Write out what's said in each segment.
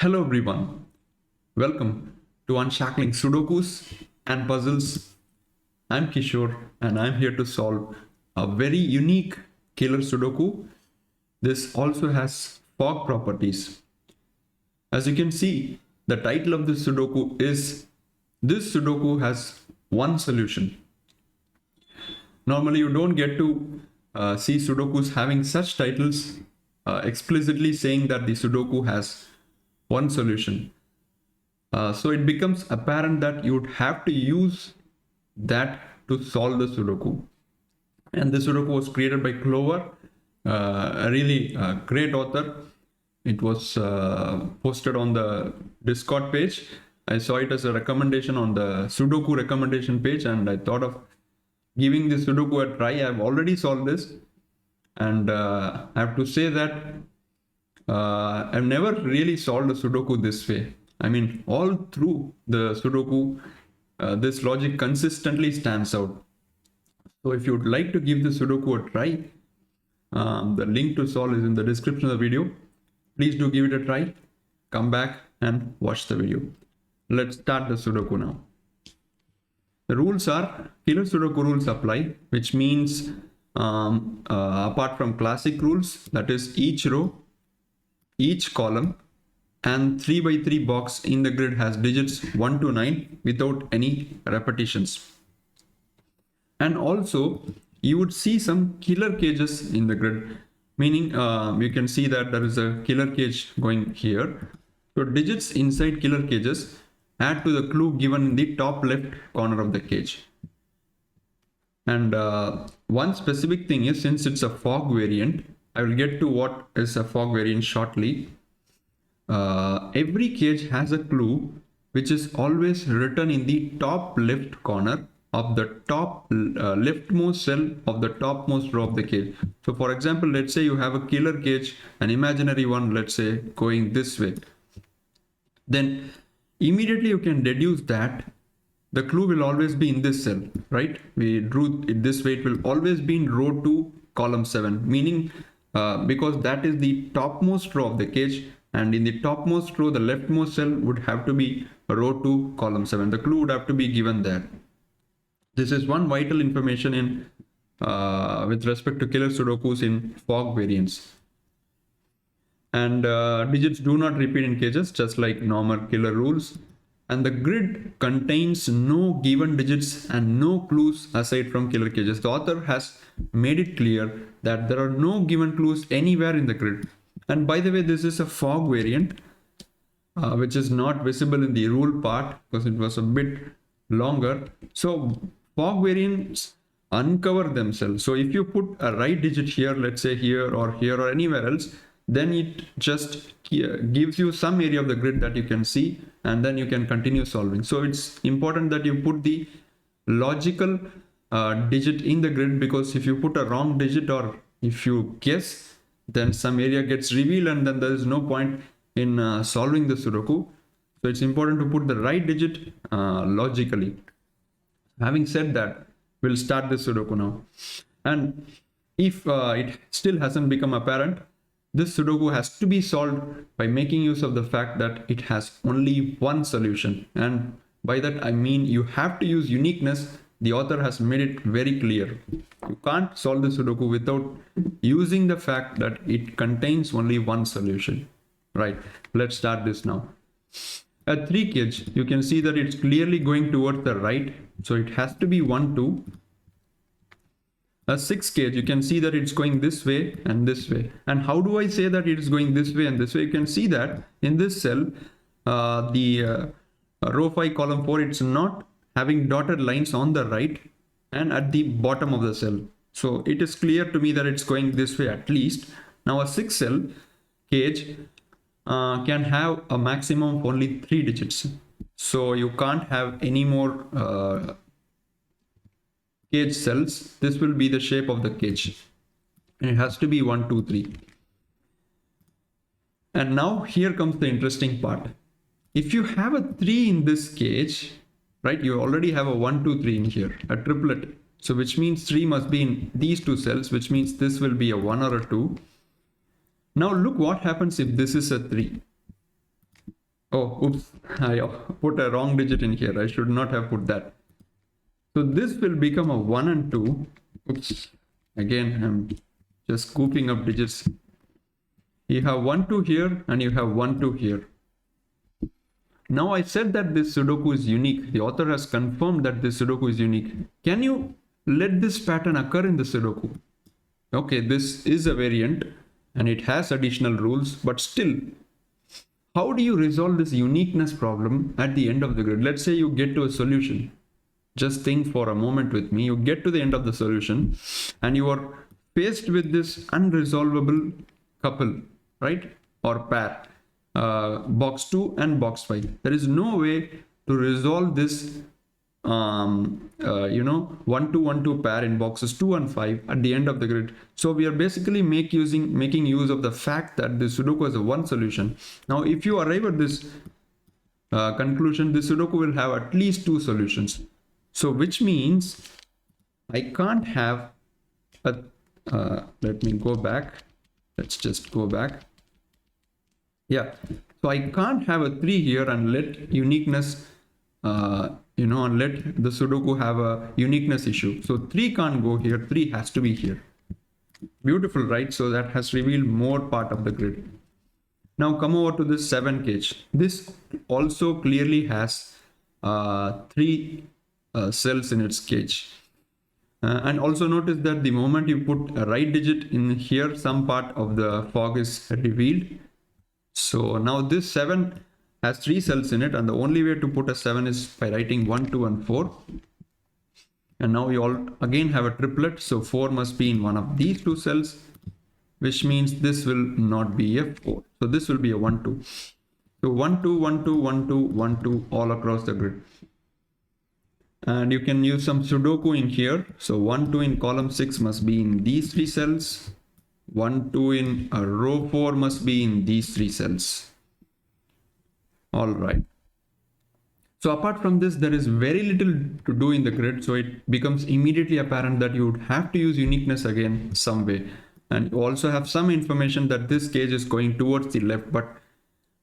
Hello everyone, welcome to Unshackling Sudokus and Puzzles. I'm Kishore and I'm here to solve a very unique killer Sudoku. This also has fog properties. As you can see, the title of this Sudoku is This Sudoku has one solution. Normally you don't get to see Sudokus having such titles explicitly saying that the Sudoku has one solution. So it becomes apparent that you would have to use that to solve the Sudoku. And the Sudoku was created by Clover, a really great author. It was posted on the Discord page. I saw it as a recommendation on the Sudoku recommendation page, and I thought of giving the Sudoku a try. I've already solved this, and I have to say that I've never really solved a Sudoku this way. I mean, all through the Sudoku, this logic consistently stands out. So if you would like to give the Sudoku a try, the link to solve is in the description of the video. Please do give it a try. Come back and watch the video. Let's start the Sudoku now. The rules are, killer Sudoku rules apply, which means apart from classic rules, that is each row, each column and 3x3 box in the grid has digits 1 to 9 without any repetitions. And also you would see some killer cages in the grid, meaning you can see that there is a killer cage going here. So digits inside killer cages add to the clue given in the top left corner of the cage. And one specific thing is, since it's a fog variant, I will get to what is a fog variant shortly. Every cage has a clue which is always written in the top left corner of the top leftmost cell of the topmost row of the cage. So for example, let's say you have a killer cage, an imaginary one, let's say going this way. Then immediately you can deduce that the clue will always be in this cell, right? We drew it this way, it will always be in row 2, column 7, meaning because that is the topmost row of the cage, and in the topmost row the leftmost cell would have to be row 2, column 7. The clue would have to be given there. This is one vital information in with respect to killer Sudokus in fog variants. And digits do not repeat in cages, just like normal killer rules. And the grid contains no given digits and no clues aside from killer cages. The author has made it clear that there are no given clues anywhere in the grid. And by the way, this is a fog variant, which is not visible in the rule part because it was a bit longer. So fog variants uncover themselves. So if you put a right digit here, let's say here or anywhere else, then it just gives you some area of the grid that you can see, and then you can continue solving. So it's important that you put the logical digit in the grid, because if you put a wrong digit or if you guess, then some area gets revealed and then there is no point in solving the Sudoku. So it's important to put the right digit logically. Having said that, we'll start the Sudoku now. And if it still hasn't become apparent, this Sudoku has to be solved by making use of the fact that it has only one solution. And by that I mean you have to use uniqueness. The author has made it very clear. You can't solve the Sudoku without using the fact that it contains only one solution. Right, let's start this now. A 3 cage, you can see that it's clearly going towards the right, so it has to be 1, 2. A 6 cage, you can see that it's going this way and this way. And how do I say that it is going this way and this way? You can see that in this cell, the row 5, column 4, it's not having dotted lines on the right and at the bottom of the cell. So it is clear to me that it's going this way at least. Now a 6 cell cage can have a maximum of only 3 digits. So you can't have any more cage cells. This will be the shape of the cage. And it has to be 1, 2, 3. And now here comes the interesting part. If you have a 3 in this cage, right, you already have a 1, 2, 3 in here, a triplet. So which means 3 must be in these 2 cells, which means this will be a 1 or a 2. Now look what happens if this is a 3. Oh, oops, I put a wrong digit in here. I should not have put that. So this will become a 1 and 2. Oops, again, I'm just scooping up digits. You have 1, 2 here, and you have 1, 2 here. Now I said that this Sudoku is unique. The author has confirmed that this Sudoku is unique. Can you let this pattern occur in the Sudoku? Okay, this is a variant and it has additional rules, but still, how do you resolve this uniqueness problem at the end of the grid? Let's say you get to a solution. Just think for a moment with me. You get to the end of the solution and you are faced with this unresolvable couple, right? Or pair, box 2 and box 5. There is no way to resolve this 1 2 1 2 pair in boxes 2 and 5 at the end of the grid. So we are basically making use of the fact that the Sudoku has a one solution. Now if you arrive at this conclusion, the Sudoku will have at least two solutions. So which means I can't have a let me go back. Let's just go back. Yeah, so I can't have a 3 here and let uniqueness and let the Sudoku have a uniqueness issue. So 3 can't go here, 3 has to be here. Beautiful, right? So that has revealed more part of the grid. Now come over to this 7 cage. This also clearly has 3 cells in its cage. And also notice that the moment you put a right digit in here, some part of the fog is revealed. So now this 7 has 3 cells in it, and the only way to put a 7 is by writing 1, 2 and 4. And now we all again have a triplet, so 4 must be in one of these 2 cells, which means this will not be a 4. So this will be a 1, 2. So 1, 2, 1, 2, 1, 2, 1, 2 all across the grid. And you can use some Sudoku in here. So 1, 2 in column 6 must be in these 3 cells. 1, 2 in row 4 must be in these 3 cells. All right. So apart from this, there is very little to do in the grid. So it becomes immediately apparent that you would have to use uniqueness again some way. And you also have some information that this cage is going towards the left, but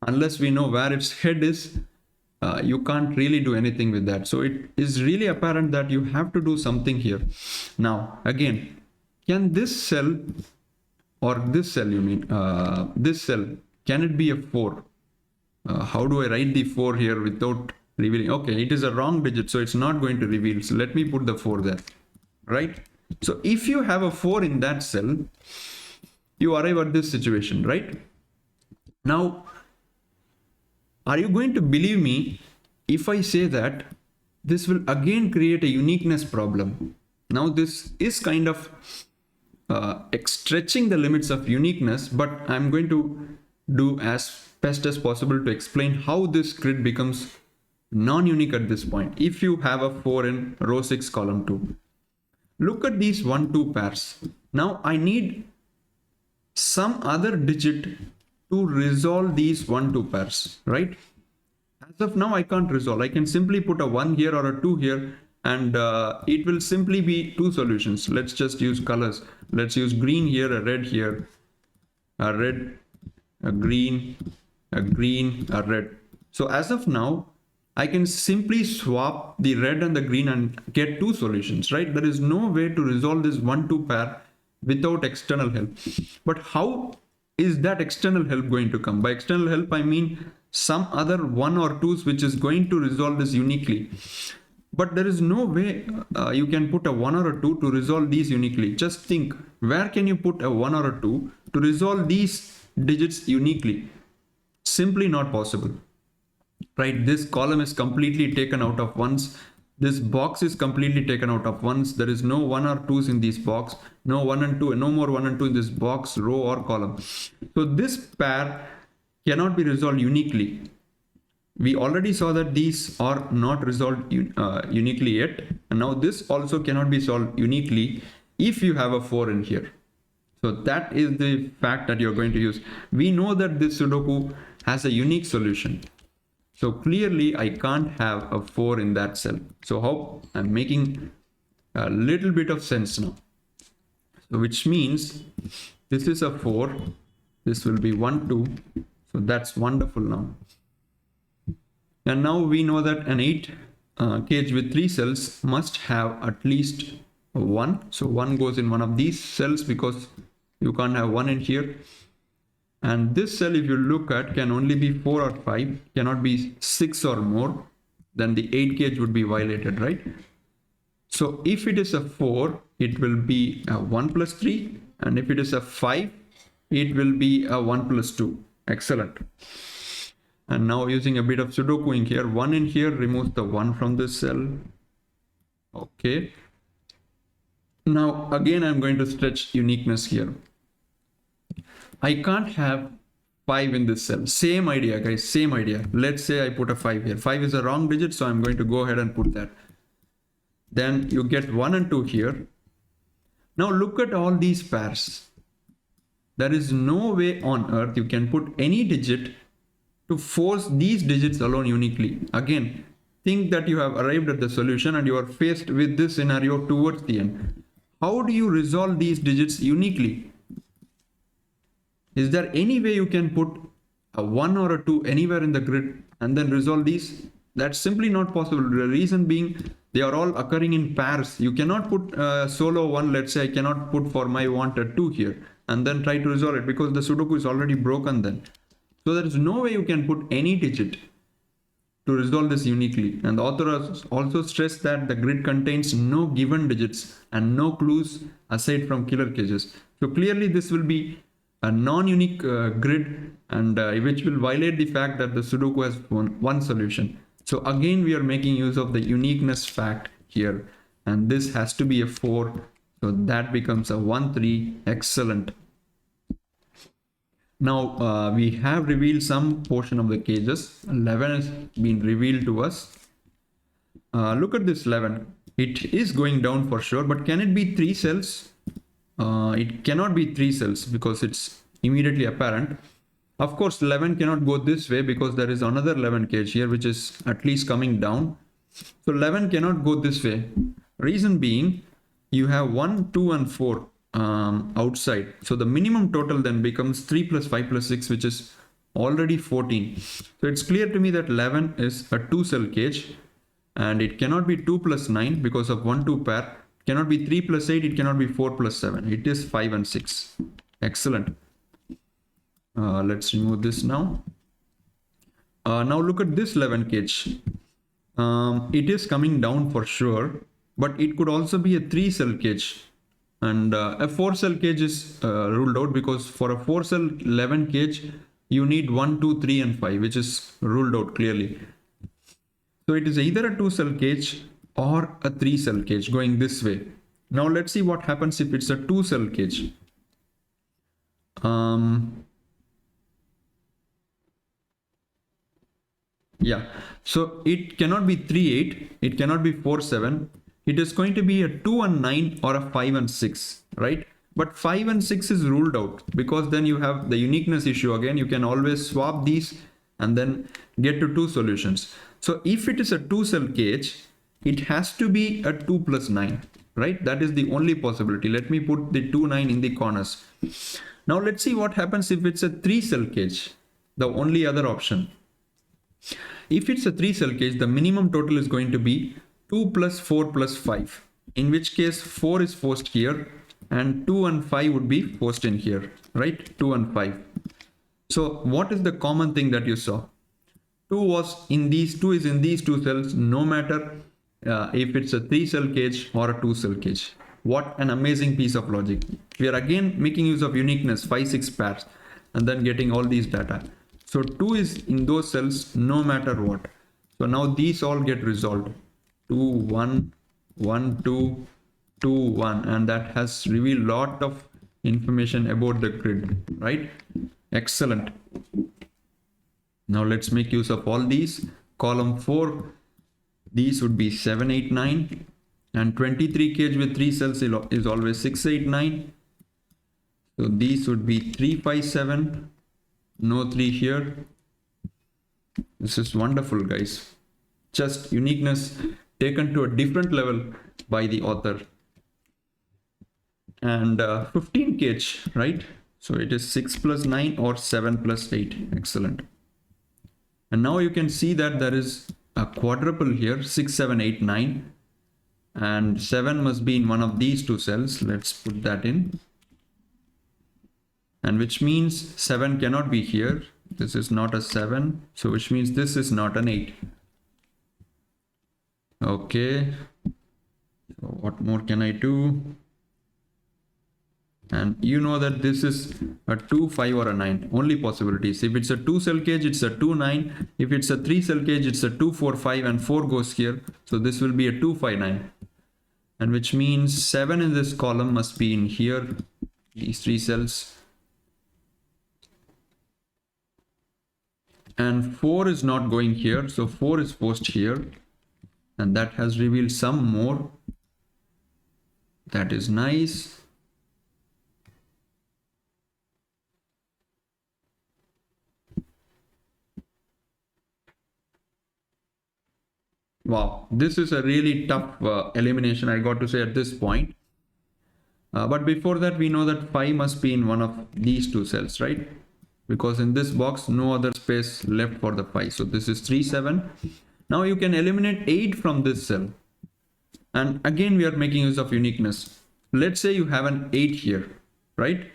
unless we know where its head is, you can't really do anything with that. So it is really apparent that you have to do something here. Now, again, can this cell or this cell, this cell, can it be a 4? How do I write the 4 here without revealing? Okay, it is a wrong digit, so it's not going to reveal. So let me put the 4 there, right? So if you have a 4 in that cell, you arrive at this situation, right? Now, are you going to believe me if I say that this will again create a uniqueness problem? Now this is kind of stretching the limits of uniqueness, but I'm going to do as best as possible to explain how this grid becomes non-unique at this point. If you have a 4 in row 6 column 2, look at these 1 2 pairs. Now I need some other digit to resolve these 1 2 pairs, right? As of now I can't resolve. I can simply put a 1 here or a 2 here, and it will simply be 2 solutions. Let's just use colors. Let's use green here, a red here, a red, a green, a green, a red. So as of now, I can simply swap the red and the green and get 2 solutions, right? There is no way to resolve this 1 2 pair without external help. But how is that external help going to come? By external help, I mean some other 1 or 2s which is going to resolve this uniquely. But there is no way you can put a 1 or a 2 to resolve these uniquely. Just think, where can you put a 1 or a 2 to resolve these digits uniquely? Simply not possible, right? This column is completely taken out of ones. This box is completely taken out of ones. There is no 1 or 2s in this box, no 1 and 2, no more 1 and 2 in this box, row or column. So this pair cannot be resolved uniquely. We already saw that these are not resolved uniquely yet, and now this also cannot be solved uniquely if you have a 4 in here. So that is the fact that you're going to use. We know that this Sudoku has a unique solution. So clearly I can't have a 4 in that cell. So hope I'm making a little bit of sense now. So which means this is a 4, this will be 1 2. So that's wonderful now. And now we know that an 8 cage with 3 cells must have at least 1. So 1 goes in one of these cells because you can't have 1 in here. And this cell, if you look at, can only be 4 or 5, cannot be 6 or more. Then the 8 cage would be violated, right? So if it is a 4, it will be a 1 plus 3. And if it is a 5, it will be a 1 plus 2. Excellent. And now using a bit of Sudoku in here, 1 in here removes the 1 from this cell. Okay. Now again, I'm going to stretch uniqueness here. I can't have 5 in this cell. Same idea, guys, same idea. Let's say I put a 5 here. 5 is a wrong digit, so I'm going to go ahead and put that. Then you get 1 and 2 here. Now look at all these pairs. There is no way on earth you can put any digit to force these digits alone uniquely. Again, think that you have arrived at the solution and you are faced with this scenario towards the end. How do you resolve these digits uniquely? Is there any way you can put a 1 or a 2 anywhere in the grid and then resolve these? That's simply not possible. The reason being, they are all occurring in pairs. You cannot put a solo 1, let's say I cannot put for my wanted 2 here and then try to resolve it because the Sudoku is already broken then. So there is no way you can put any digit to resolve this uniquely. And the author has also stressed that the grid contains no given digits and no clues aside from killer cages. So clearly this will be a non-unique grid and which will violate the fact that the Sudoku has one solution. So again, we are making use of the uniqueness fact here. And this has to be a 4. So that becomes a 1, 3. Excellent. Now we have revealed some portion of the cages. 11 has been revealed to us. Look at this 11. It is going down for sure, but can it be 3 cells? It cannot be 3 cells because it's immediately apparent. Of course, 11 cannot go this way because there is another 11 cage here, which is at least coming down. So 11 cannot go this way. Reason being, you have 1, 2, and 4. Outside. So the minimum total then becomes 3 plus 5 plus 6, which is already 14. So it's clear to me that 11 is a 2 cell cage and it cannot be 2 plus 9 because of 1, 2 pair. It cannot be 3 plus 8. It cannot be 4 plus 7. It is 5 and 6. Excellent. Let's remove this now. Now look at this 11 cage. It is coming down for sure, but it could also be a 3 cell cage. And a 4 cell cage is ruled out because for a 4 cell 11 cage, you need 1, 2, 3 and 5, which is ruled out clearly. So it is either a 2 cell cage or a 3 cell cage going this way. Now let's see what happens if it's a 2 cell cage. Yeah, so it cannot be 3, 8. It cannot be 4, 7. It is going to be a 2 and 9 or a 5 and 6, right? But 5 and 6 is ruled out because then you have the uniqueness issue again. You can always swap these and then get to 2 solutions. So if it is a 2 cell cage, it has to be a 2 plus 9, right? That is the only possibility. Let me put the 2, 9 in the corners. Now let's see what happens if it's a 3 cell cage, the only other option. If it's a 3 cell cage, the minimum total is going to be 2 plus 4 plus 5, in which case 4 is forced here and 2 and 5 would be forced in here, right? 2 and 5. So what is the common thing that you saw? 2 is in these 2 cells, no matter if it's a 3 cell cage or a 2 cell cage. What an amazing piece of logic. We are again making use of uniqueness, 5, 6 pairs, and then getting all these data. So 2 is in those cells no matter what. So now these all get resolved. 2, 1, 1, 2, 2, 1, and that has revealed a lot of information about the grid, right? Excellent. Now let's make use of all these. Column 4, these would be 7, 8, 9, and 23 cage with 3 cells is always 6, 8, 9. So these would be 3, 5, 7, no 3 here. This is wonderful, guys. Just uniqueness taken to a different level by the author. And 15 cage, right? So it is 6 plus 9 or 7 plus 8. Excellent. And now you can see that there is a quadruple here, 6, 7, 8, 9. And 7 must be in one of these two cells. Let's put that in. And which means 7 cannot be here. This is not a 7. So which means this is not an 8. Okay. So what more can I do? And you know that this is a 2, 5 or a 9. Only possibilities. If it's a 2 cell cage, it's a 2, 9. If it's a 3 cell cage, it's a 2, 4, 5 and 4 goes here. So this will be a 2, 5, 9. And which means 7 in this column must be in here. These 3 cells. And 4 is not going here. So 4 is forced here. And that has revealed some more. That is nice. Wow, this is a really tough elimination, I got to say at this point. But before that, we know that 5 must be in one of these two cells, right? Because in this box, no other space left for the 5. So this is 3, 7. Now you can eliminate 8 from this cell. And again, we are making use of uniqueness. Let's say you have an 8 here, right?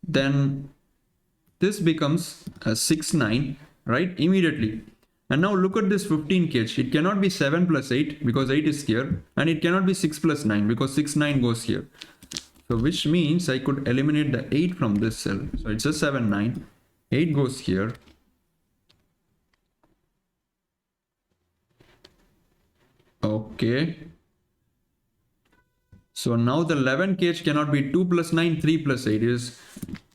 Then this becomes a 6, 9, right? Immediately. And now look at this 15 cage. It cannot be 7 plus 8 because 8 is here. And it cannot be 6 plus 9 because 6, 9 goes here. So which means I could eliminate the 8 from this cell. So it's a 7, 9. 8 goes here. Okay. So now the 11 cage cannot be 2 plus 9, 3 plus 8. It is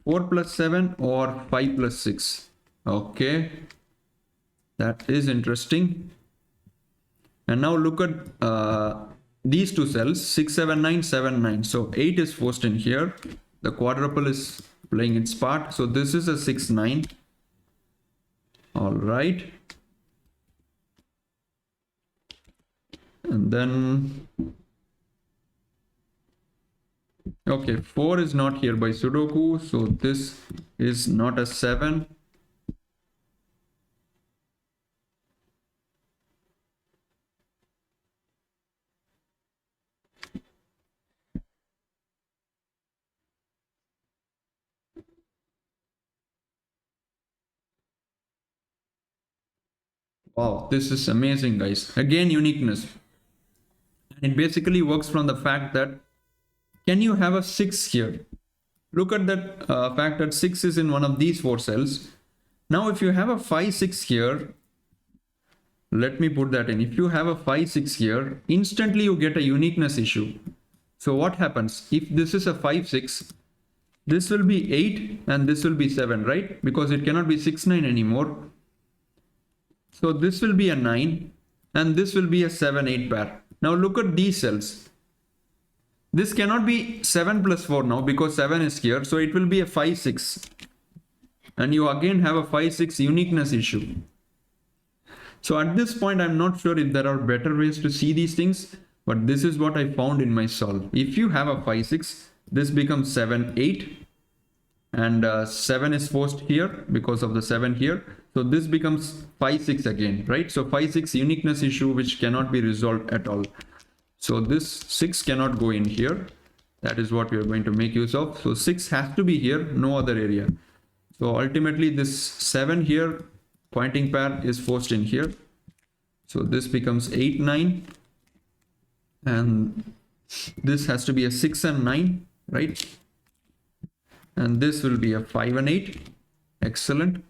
4 plus 7 or 5 plus 6. Okay. That is interesting. And now look at these two cells, 6, 7, 9, 7, 9. So 8 is forced in here. The quadruple is playing its part. So this is a 6, 9. All right. And then, okay, 4 is not here by Sudoku. So this is not a 7. Wow, this is amazing, guys. Again, uniqueness. And it basically works from the fact that, can you have a 6 here? Look at that fact that 6 is in one of these 4 cells. Now, if you have a 5, 6 here, let me put that in. If you have a 5, 6 here, instantly you get a uniqueness issue. So what happens? If this is a 5, 6, this will be 8 and this will be 7, right? Because it cannot be 6, 9 anymore. So this will be a 9 and this will be a 7, 8 pair. Now look at these cells. This cannot be 7 plus 4 now because 7 is here. So it will be a 5, 6. And you again have a 5, 6 uniqueness issue. So at this point, I'm not sure if there are better ways to see these things. But this is what I found in my solve. If you have a 5, 6, this becomes 7, 8. And 7 is forced here because of the 7 here. So this becomes 5, 6 again, right? So 5, 6 uniqueness issue which cannot be resolved at all. So this 6 cannot go in here. That is what we are going to make use of. So 6 has to be here, no other area. So ultimately this 7 here, pointing pair is forced in here. So this becomes 8, 9. And this has to be a 6 and 9, right? And this will be a 5 and 8. Excellent.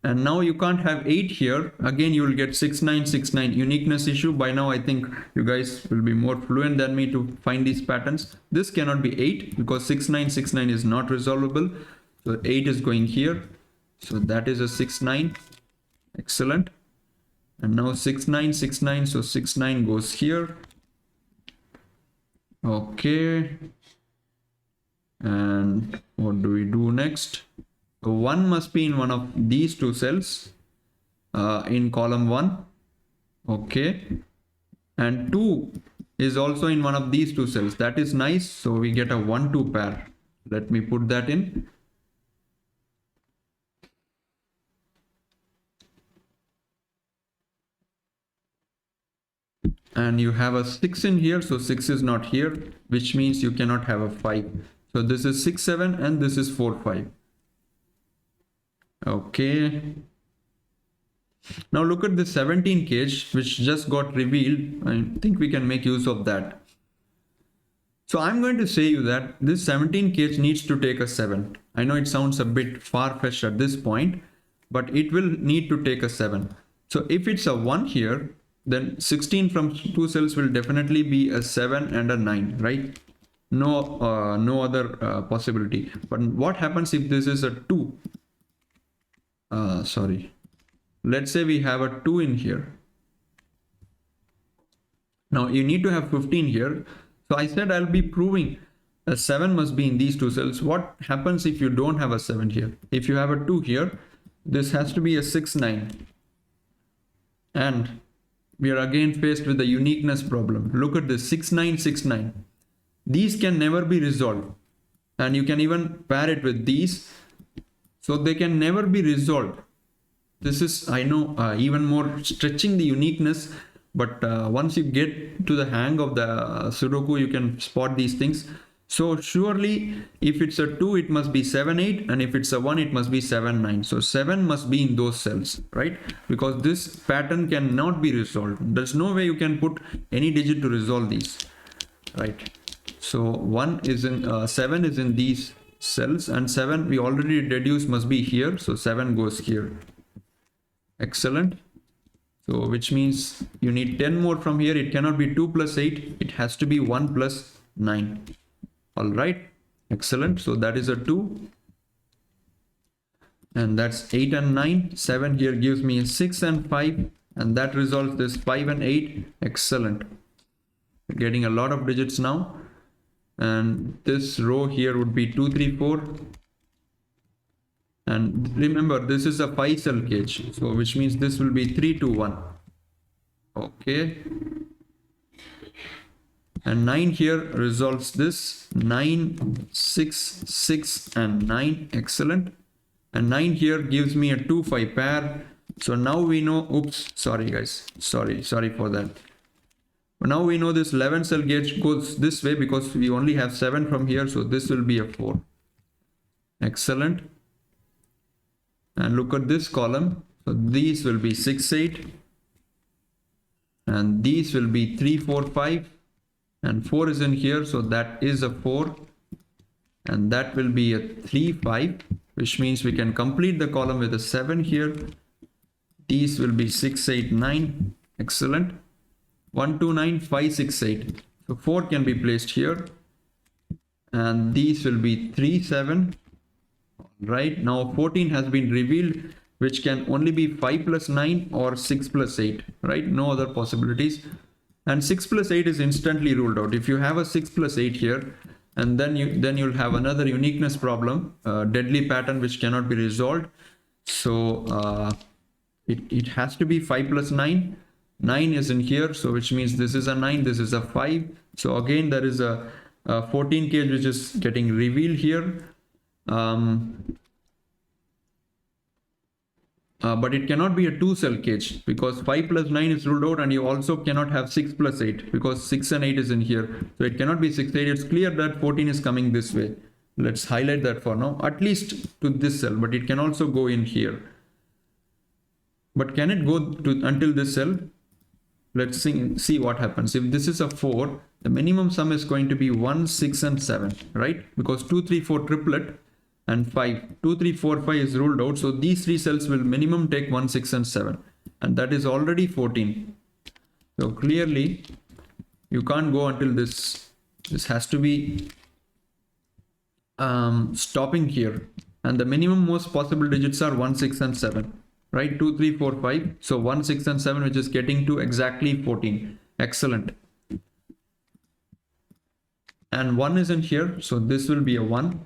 And now you can't have 8 here. Again, you will get 6, 9, 6, 9 uniqueness issue. By now, I think you guys will be more fluent than me to find these patterns. This cannot be 8 because 6, 9, 6, 9 is not resolvable. So 8 is going here. So that is a 6, 9. Excellent. And now 6, 9, 6, 9. So 6, 9 goes here. Okay. And what do we do next? So 1 must be in one of these two cells in column 1. Okay. And 2 is also in one of these two cells. That is nice. So we get a 1, 2 pair. Let me put that in. and you have a 6 in here, so 6 is not here, which means you cannot have a 5. So this is 6 7 and this is 4 5. Okay, now look at the 17 cage which just got revealed. I think we can make use of that. So I'm going to say you that this 17 cage needs to take a 7. I know it sounds a bit far-fetched at this point, but it will need to take a 7. So if it's a 1 here, then 16 from 2 cells will definitely be a 7 and a 9, right? No other possibility. But what happens if this is a 2? Sorry. Let's say we have a 2 in here. Now you need to have 15 here. So I said I'll be proving a 7 must be in these 2 cells. What happens if you don't have a 7 here? If you have a 2 here, this has to be a 6 9. And we are again faced with the uniqueness problem. Look at this 6 9 6 9. These can never be resolved. And you can even pair it with these. So they can never be resolved. This is, I know, even more stretching the uniqueness. But once you get to the hang of the Sudoku, you can spot these things. So surely if it's a 2, it must be 7 8. And if it's a 1, it must be 7 9. So 7 must be in those cells, right? Because this pattern cannot be resolved. There's no way you can put any digit to resolve these, right? So 1 is in 7 is in these cells, and 7 we already deduced must be here. So 7 goes here. Excellent. So which means you need 10 more from here. It cannot be 2 plus 8. It has to be 1 plus 9. All right. Excellent. So that is a 2. And that's 8 and 9. 7 here gives me a 6 and 5. And that resolves this 5 and 8. Excellent. We're getting a lot of digits now. And this row here would be 2 3 4. And remember, this is a 5 cell cage, so which means this will be 3 2 1. Okay. And 9 here resolves this 9 6 6 and 9. Excellent. And 9 here gives me a 2 5 pair. So now we know, oops, sorry guys, sorry for that. But now we know this 11 cell gauge goes this way because we only have 7 from here, so this will be a 4. Excellent. And look at this column. So these will be 6 8. And these will be 3 4 5. And 4 is in here, so that is a 4. And that will be a 3 5, which means we can complete the column with a 7 here. These will be 6 8 9. Excellent. 1 2 9 5 6 8. So 4 can be placed here. And these will be 3 7. Right now 14 has been revealed, which can only be 5 plus 9 or 6 plus 8, right? No other possibilities. And 6 plus 8 is instantly ruled out. If you have a 6 plus 8 here, and then you'll have another uniqueness problem, deadly pattern which cannot be resolved. So it has to be 5 plus 9. 9 is in here, so which means this is a 9, this is a 5. So again there is a 14 cage which is getting revealed here. But it cannot be a 2 cell cage because 5 plus 9 is ruled out, and you also cannot have 6 plus 8 because 6 and 8 is in here. So it cannot be 6 8. It's clear that 14 is coming this way. Let's highlight that for now, at least to this cell, but it can also go in here. But can it go to until this cell? Let's see what happens. If this is a 4, the minimum sum is going to be 1 6 and 7, right? Because 2 3 4 triplet and 5, 2 3 4 5 is ruled out. So these 3 cells will minimum take 1 6 and 7, and that is already 14. So clearly you can't go until this has to be stopping here, and the minimum most possible digits are 1 6 and 7, right? 2 3 4 5. So 1 6 and 7, which is getting to exactly 14. Excellent. And 1 is in here, so this will be a 1.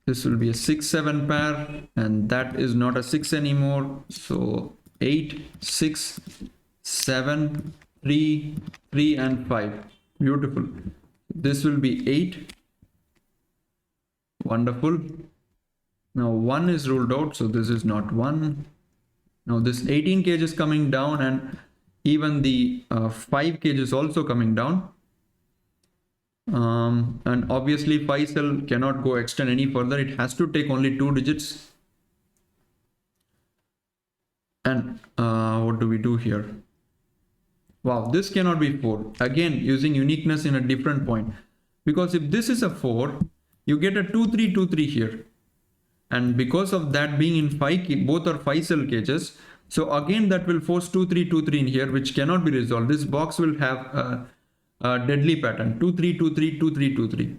This will be a 6 7 pair, and that is not a 6 anymore. So 8 6 7 3 3 and 5. Beautiful. This will be 8. Wonderful. Now 1 is ruled out, so this is not 1. Now this 18 cage is coming down, and even the 5 cage is also coming down. And obviously 5 cell cannot go extend any further. It has to take only 2 digits. And what do we do here? Wow, this cannot be 4. Again, using uniqueness in a different point. Because if this is a 4, you get a 2 3 2 3 here. And because of that being in 5, both are 5 cell cages. So again, that will force 2 3 2 3 in here, which cannot be resolved. This box will have a deadly pattern 2 3 2 3 2 3 2 3.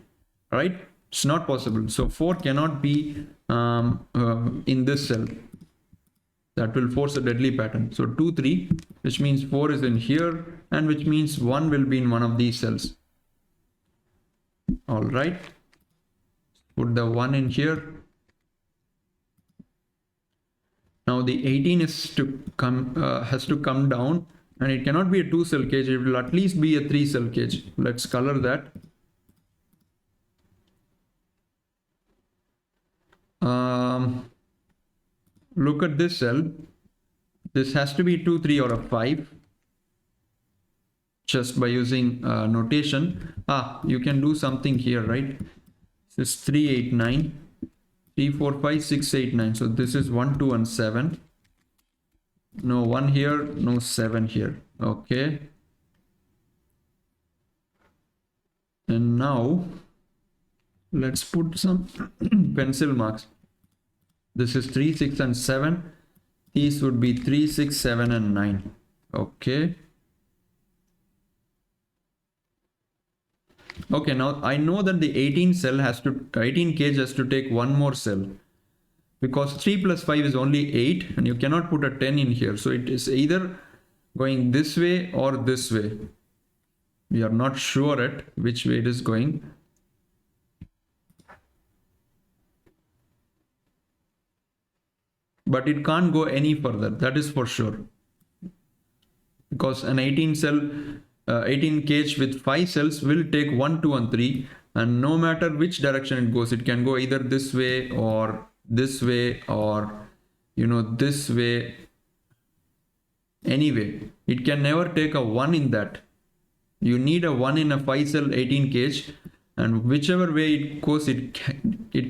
Right? It's not possible. So 4 cannot be in this cell. That will force a deadly pattern. So 2 3, which means 4 is in here, and which means 1 will be in one of these cells. All right. Put the 1 in here. Now the 18 is to come has to come down, and it cannot be a 2 cell cage. It will at least be a 3 cell cage. Let's color that. Look at this cell. This has to be 2 3 or a 5. Just by using notation. You can do something here, right? This is 3 8 9. 3 4 5 6 8 9. So this is 1 2 and 7. No 1 here, no 7 here. Okay. And now let's put some pencil marks. This is 3 6 and 7. These would be 3 6 7 and 9. Okay. Okay, now I know that the 18 cage has to take one more cell, because 3 plus 5 is only 8, and you cannot put a 10 in here. So it is either going this way or this way. We are not sure at which way it is going. But it can't go any further, that is for sure. Because an 18 cage with 5 cells will take 1 2 and 3, and no matter which direction it goes, it can go either this way or this way, or this way. Anyway, it can never take a 1 in that. You need a 1 in a 5 cell 18 cage, and whichever way it goes, it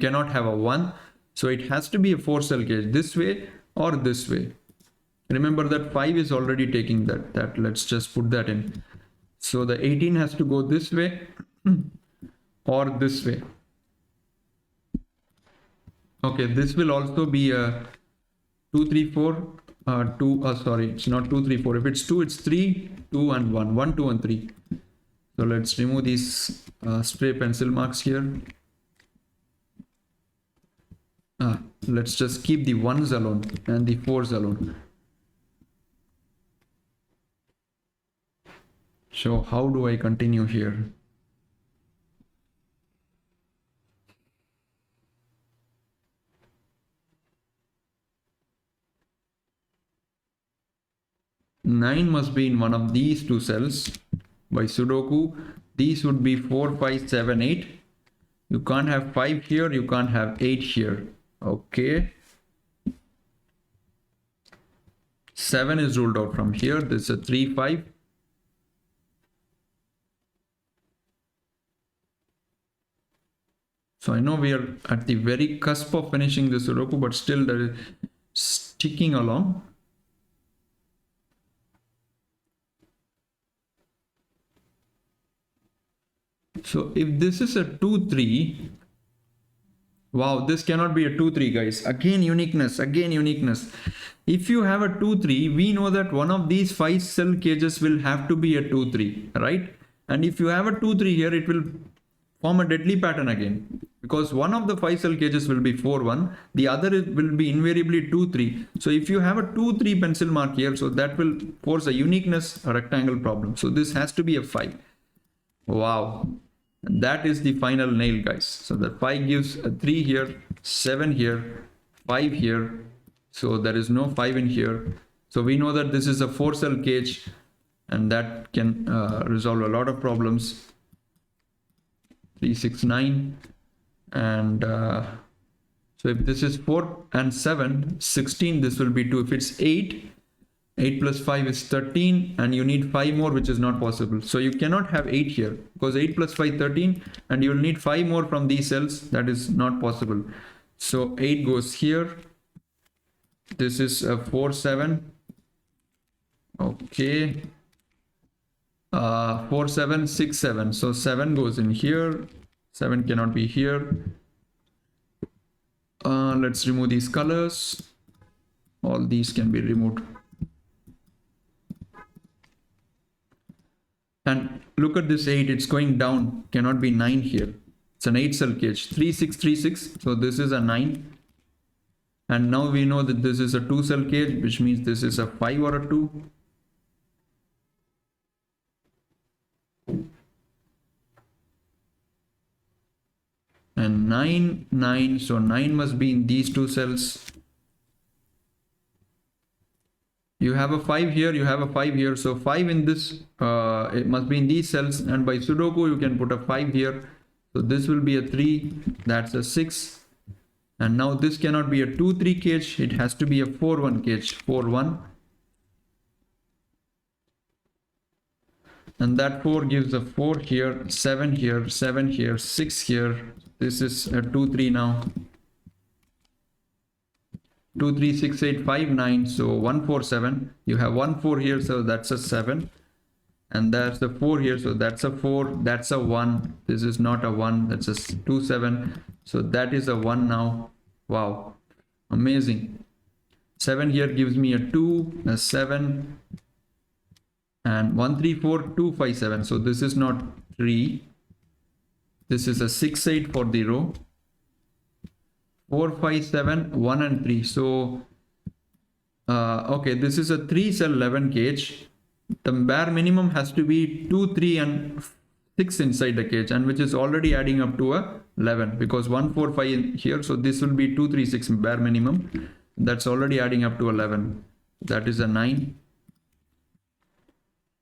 cannot have a 1. So it has to be a 4 cell cage, this way or this way. Remember that 5 is already taking that. Let's just put that in. So the 18 has to go this way or this way. Okay, this will also be a 2 3 4 sorry, it's not 2 3 4. If it's 2, it's 3 2 and 1 1 2 and 3. So let's remove these spray pencil marks here. Let's just keep the 1s alone and the 4s alone. So how do I continue here? Nine must be in one of these 2 cells. By Sudoku, these would be 4 5 7 8. You can't have 5 here, you can't have 8 here. Okay. 7 is ruled out from here. This is a 3 5. So I know we are at the very cusp of finishing the Sudoku, but still there is sticking along. So if this is a 2 3, wow, this cannot be a 2 3, guys. Again uniqueness. If you have a 2 3, we know that one of these 5 cell cages will have to be a 2 3, right? And if you have a 2 3 here, it will form a deadly pattern again, because one of the 5 cell cages will be 4 1, the other will be invariably 2 3. So if you have a 2 3 pencil mark here, so that will force a uniqueness rectangle problem. So this has to be a 5. Wow. And that is the final nail, guys. So the 5 gives a 3 here, 7 here, 5 here. So there is no 5 in here. So we know that this is a 4 cell cage, and that can resolve a lot of problems. 3 6 9. And so if this is 4 and 7, 16, this will be 2. If it's 8, 8 plus 5 is 13, and you need 5 more, which is not possible. So you cannot have 8 here, because 8 plus 5 13, and you will need 5 more from these cells. That is not possible. So 8 goes here. This is a 4 7. Okay. 4 7 6 7. So 7 goes in here. 7 cannot be here. Let's remove these colors. All these can be removed. And look at this 8, it's going down, cannot be 9 here. It's an 8 cell cage, 3 6 3 6. So this is a 9. And now we know that this is a 2 cell cage, which means this is a 5 or a 2. And 9 9, so 9 must be in these 2 cells. You have a 5 here, you have a 5 here, so 5 in this, it must be in these cells, and by Sudoku you can put a 5 here. So this will be a 3, that's a 6, and now this cannot be a 2 3 cage, it has to be a 4 1 cage, 4 1, and that 4 gives a 4 here, 7 here, 7 here, 6 here. This is a 2 3 now. 2 3 6 8 5 9, so 1 4 7. You have 1 4 here, so that's a 7, and that's the 4 here, so that's a 4, that's a 1. This is not a 1, that's a 2 7, so that is a 1 now. Wow, amazing. 7 here gives me a 2, a 7, and 1 3 4 2 5 7. So this is not 3, this is a 6 8 for the row. 4 5 7 1 and 3. So okay, this is a 3 cell 11 cage. The bare minimum has to be 2 3 and 6 inside the cage, and which is already adding up to a 11, because 1 4 5 in here, so this will be 2 3 6 bare minimum. That's already adding up to 11. That is a 9,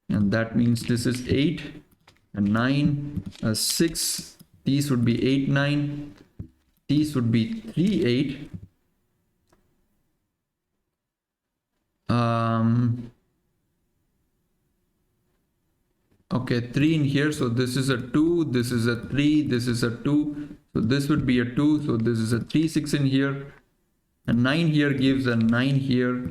and that means this is 8 and 9, a 6. These would be 8 9. These would be 3 8. Okay, 3 in here, so this is a 2, this is a 3, this is a 2, so this would be a 2, so this is a 3 6 in here, and 9 here gives a 9 here,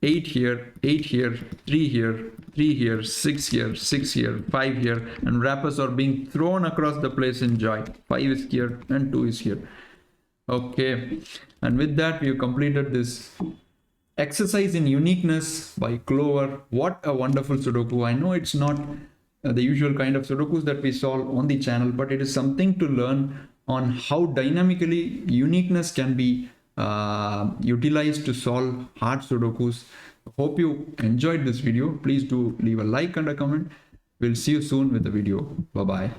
8 here, 8 here, 3 here, 3 here, 6 here, 6 here, 5 here, and wrappers are being thrown across the place in joy. 5 is here and 2 is here. Okay, and with that we have completed this exercise in uniqueness by Clover. What a wonderful Sudoku. I know it's not the usual kind of Sudokus that we solve on the channel, but it is something to learn on how dynamically uniqueness can be utilized to solve hard Sudokus. Hope you enjoyed this video. Please do leave a like and a comment. We'll see you soon with the video. Bye bye.